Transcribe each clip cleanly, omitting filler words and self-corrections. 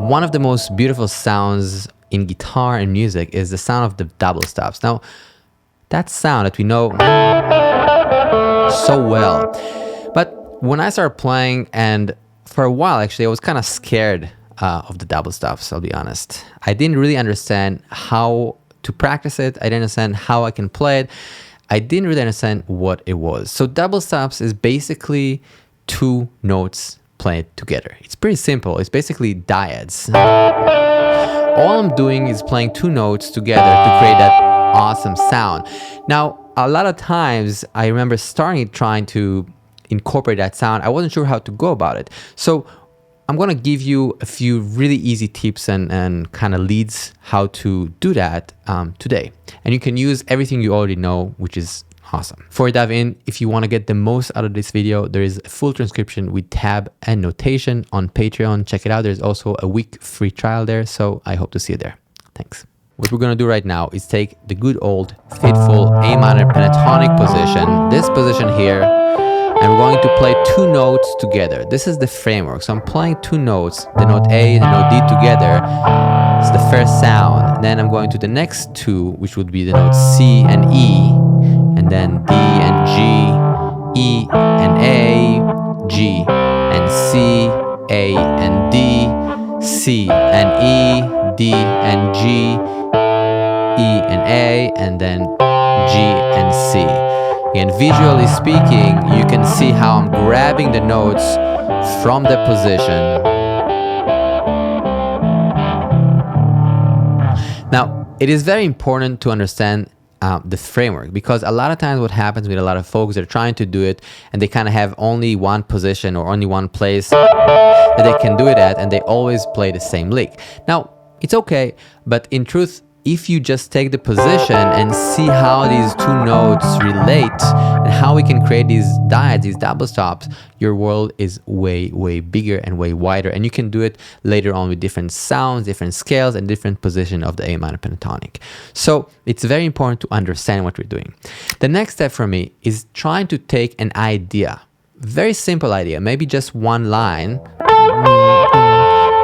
One of the most beautiful sounds in guitar and music is the sound of the double stops. Now, that sound that we know so well. But when I started playing, and for a while actually, I was kind of scared of the double stops, I'll be honest. I didn't really understand how to practice it. I didn't understand how I can play it. I didn't really understand what it was. So double stops is basically two notes played together. It's pretty simple. It's basically dyads. All I'm doing is playing two notes together to create that awesome sound. Now, a lot of times I remember trying to incorporate that sound. I wasn't sure how to go about it. So I'm going to give you a few really easy tips and kind of leads how to do that today. And you can use everything you already know, which is awesome. Before we dive in, if you want to get the most out of this video, there is a full transcription with tab and notation on Patreon. Check it out. There's also a week free trial there. So I hope to see you there. Thanks. What we're going to do right now is take the good old faithful A minor pentatonic position, this position here, and we're going to play two notes together. This is the framework. So I'm playing two notes, the note A and the note D together. It's the first sound. Then I'm going to the next two, which would be the notes C and E, and then D and G, E and A, G and C, A and D, C and E, D and G, E and A, and then G and C. And visually speaking, you can see how I'm grabbing the notes from the position. Now, it is very important to understand the framework, because a lot of times what happens with a lot of folks, they're trying to do it and they kind of have only one position or only one place that they can do it at, and they always play the same lick. Now, it's okay, but in truth, if you just take the position and see how these two notes relate and how we can create these dyads, these double stops, your world is way, way bigger and way wider. And you can do it later on with different sounds, different scales, and different position of the A minor pentatonic. So it's very important to understand what we're doing. The next step for me is trying to take an idea, very simple idea, maybe just one line,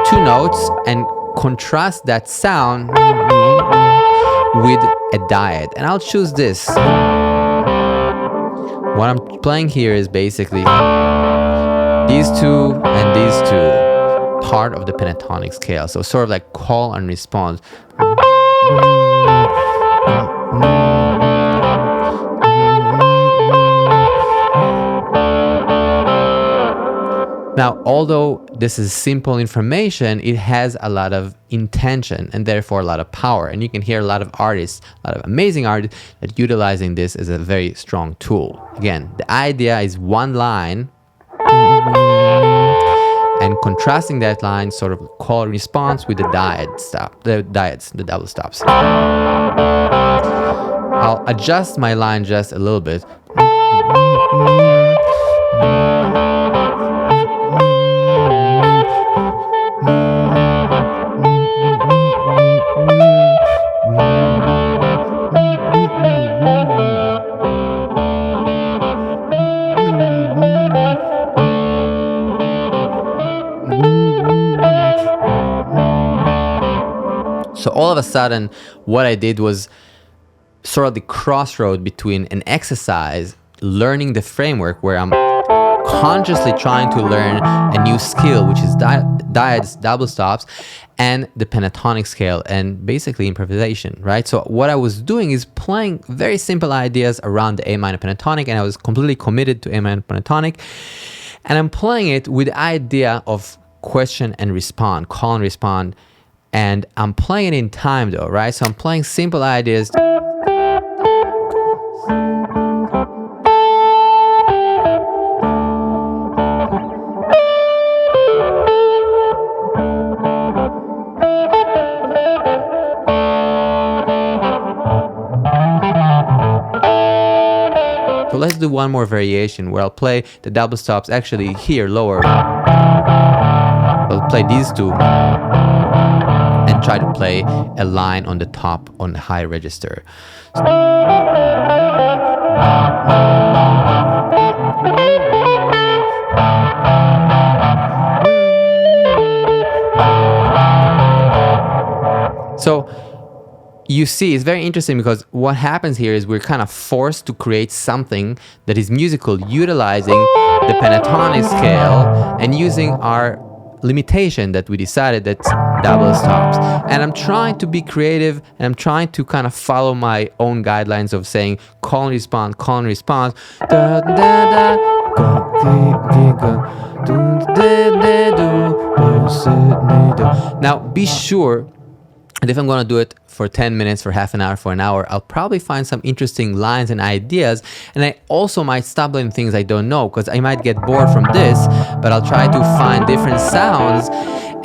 two notes, and contrast that sound with a dyad. And I'll choose this. What I'm playing here is basically these two and these two, part of the pentatonic scale. So sort of like call and response. Now, although this is simple information, it has a lot of intention and therefore a lot of power. And you can hear a lot of artists, a lot of amazing artists, that utilizing this as a very strong tool. Again, the idea is one line and contrasting that line, sort of call and response with the dyad stop, the double stops. I'll adjust my line just a little bit. So all of a sudden, what I did was sort of the crossroad between an exercise, learning the framework, where I'm consciously trying to learn a new skill, which is dyads, double stops, and the pentatonic scale, and basically improvisation, right? So what I was doing is playing very simple ideas around the A minor pentatonic, and I was completely committed to A minor pentatonic, and I'm playing it with the idea of question and respond, call and respond. And I'm playing it in time though, right? So I'm playing simple ideas. So let's do one more variation where I'll play the double stops actually here, lower. I'll play these two and try to play a line on the top on the high register. So you see, it's very interesting because what happens here is we're kind of forced to create something that is musical, utilizing the pentatonic scale and using our limitation that we decided that's double stops. And I'm trying to be creative, and I'm trying to kind of follow my own guidelines of saying call and response, call and response. Da, da, da. Now be sure that if I'm going to do it for 10 minutes, for half an hour, for an hour, I'll probably find some interesting lines and ideas. And I also might stumble in things I don't know, because I might get bored from this, but I'll try to find different sounds.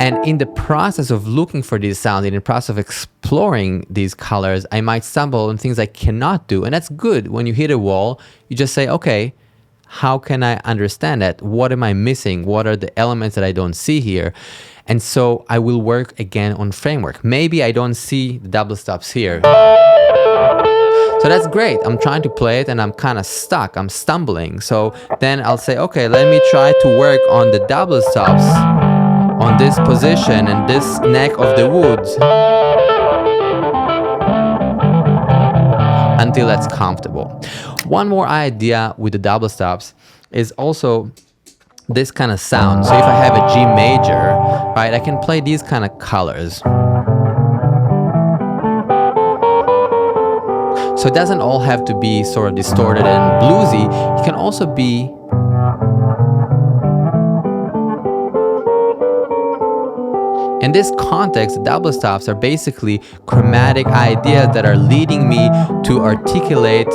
And in the process of looking for these sounds, in the process of exploring these colors, I might stumble on things I cannot do. And that's good. When you hit a wall, you just say, okay, how can I understand that? What am I missing? What are the elements that I don't see here? And so I will work again on framework. Maybe I don't see the double stops here. So that's great. I'm trying to play it and I'm kind of stuck. I'm stumbling. So then I'll say, okay, let me try to work on the double stops on this position and this neck of the woods until that's comfortable. One more idea with the double stops is also this kind of sound. So if I have a G major, right, I can play these kind of colors. So it doesn't all have to be sort of distorted and bluesy. It can also be in this context. The double stops are basically chromatic ideas that are leading me to articulate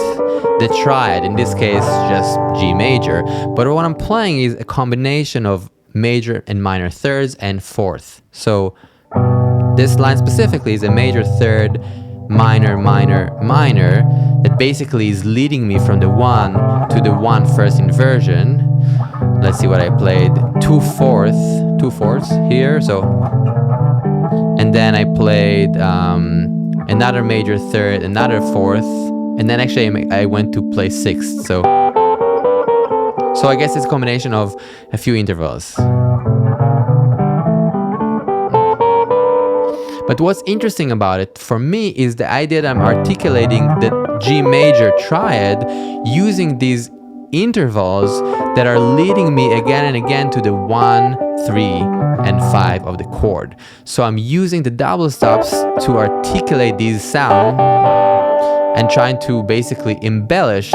the triad, in this case just G major, but what I'm playing is a combination of major and minor thirds and fourth. So this line specifically is a major third, minor, minor, minor, that basically is leading me from the 1 to the 1 first inversion. Let's see what I played. 2 fourths here, so, and then I played another major third, another fourth, and then actually I went to play sixth. So I guess it's a combination of a few intervals. But what's interesting about it for me is the idea that I'm articulating the G major triad using these intervals that are leading me again and again to the 1, 3, and 5 of the chord. So I'm using the double stops to articulate these sounds and trying to basically embellish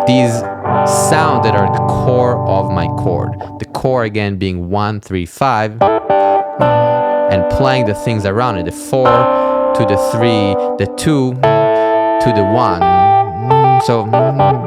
these sounds that are the core of my chord. The core again being 1, 3, 5, and playing the things around it, the 4 to the 3, the 2 to the 1. So